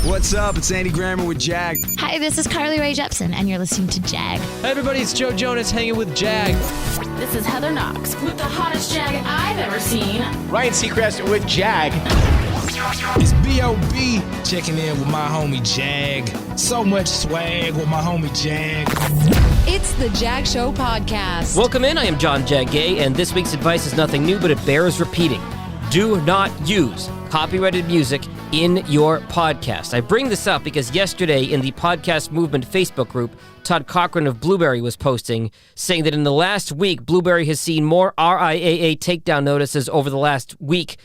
What's up? It's Andy Grammer with Jag. Hi, this is Carly Rae Jepsen, and you're listening to Jag. Hey everybody, it's Joe Jonas hanging with Jag. This is Heather Knox with the hottest Jag I've ever seen. Ryan Seacrest with Jag. It's B.O.B. checking in with my homie Jag. So much swag with my homie Jag. It's the Jag Show Podcast. Welcome in, I am John Jag Gay, and this week's advice is nothing new, but it bears repeating. Do not use copyrighted music in your podcast. I bring this up because yesterday in the Podcast Movement Facebook group, Todd Cochran of Blueberry was posting, saying that in the last week, Blueberry has seen more RIAA takedown notices over the last week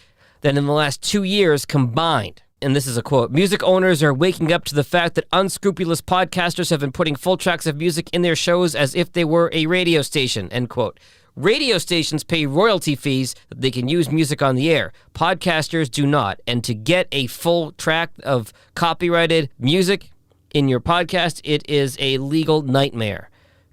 than in the last 2 years combined. And this is a quote, "Music owners are waking up to the fact that unscrupulous podcasters have been putting full tracks of music in their shows as if they were a radio station," end quote. Radio stations pay royalty fees that they can use music on the air. Podcasters do not. And to get a full track of copyrighted music in your podcast, it is a legal nightmare.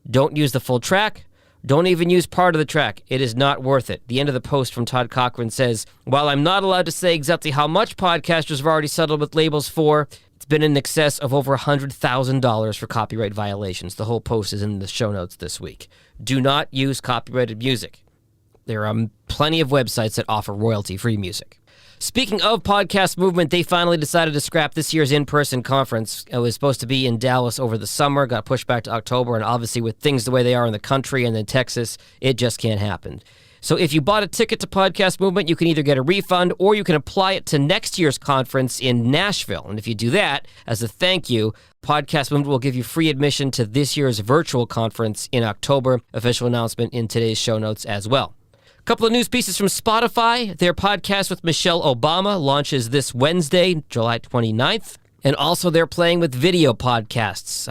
Don't use the full track. Don't even use part of the track. It is not worth it. The end of the post from Todd Cochran says, "While I'm not allowed to say exactly how much podcasters have already settled with labels for, it's been in excess of over $100,000 for copyright violations." The whole post is in the show notes this week. Do not use copyrighted music. There are plenty of websites that offer royalty-free music. Speaking of Podcast Movement, they finally decided to scrap this year's in-person conference. It was supposed to be in Dallas over the summer, got pushed back to October, and obviously with things the way they are in the country and in Texas, it just can't happen. So if you bought a ticket to Podcast Movement, you can either get a refund or you can apply it to next year's conference in Nashville. And if you do that, as a thank you, Podcast Movement will give you free admission to this year's virtual conference in October. Official announcement in today's show notes as well. A couple of news pieces from Spotify. Their podcast with Michelle Obama launches this Wednesday, July 29th. And also they're playing with video podcasts,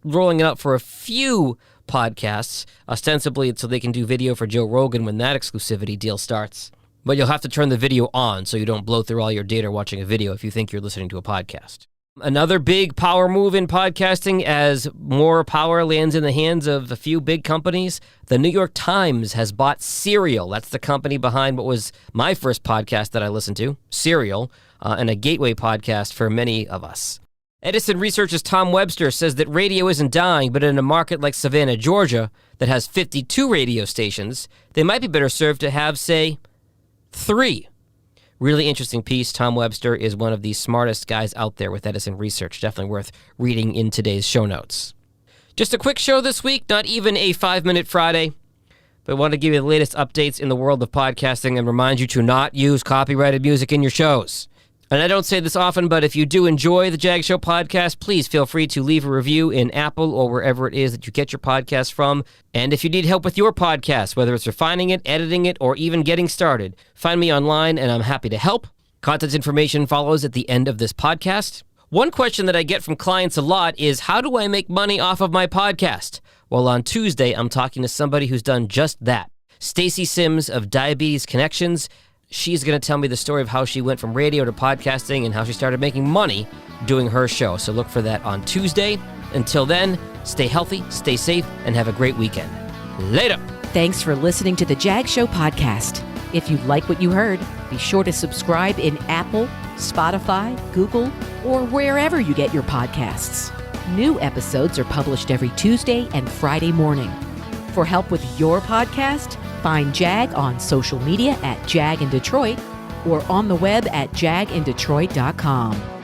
rolling it out for a few podcasts, ostensibly so they can do video for Joe Rogan when that exclusivity deal starts. But you'll have to turn the video on so you don't blow through all your data watching a video if you think you're listening to a podcast. Another big power move in podcasting as more power lands in the hands of a few big companies. The New York Times has bought Serial. That's the company behind what was my first podcast that I listened to, Serial, and a gateway podcast for many of us. Edison Research's Tom Webster says that radio isn't dying, but in a market like Savannah, Georgia, that has 52 radio stations, they might be better served to have, say, 3. Really interesting piece. Tom Webster is one of the smartest guys out there with Edison Research. Definitely worth reading in today's show notes. Just a quick show this week, not even a 5-minute Friday, but I want to give you the latest updates in the world of podcasting and remind you to not use copyrighted music in your shows. And I don't say this often, but if you do enjoy the Jag Show podcast, please feel free to leave a review in Apple or wherever it is that you get your podcast from. And if you need help with your podcast, whether it's refining it, editing it, or even getting started, find me online and I'm happy to help. Content information follows at the end of this podcast. One question that I get from clients a lot is, how do I make money off of my podcast? Well, on Tuesday, I'm talking to somebody who's done just that. Stacy Sims of Diabetes Connections. She's going to tell me the story of how she went from radio to podcasting and how she started making money doing her show. So look for that on Tuesday. Until then, stay healthy, stay safe, and have a great weekend. Later. Thanks for listening to the Jag Show Podcast. If you like what you heard, be sure to subscribe in Apple, Spotify, Google, or wherever you get your podcasts. New episodes are published every Tuesday and Friday morning. For help with your podcast, find Jag on social media at Jag in Detroit or on the web at jagindetroit.com.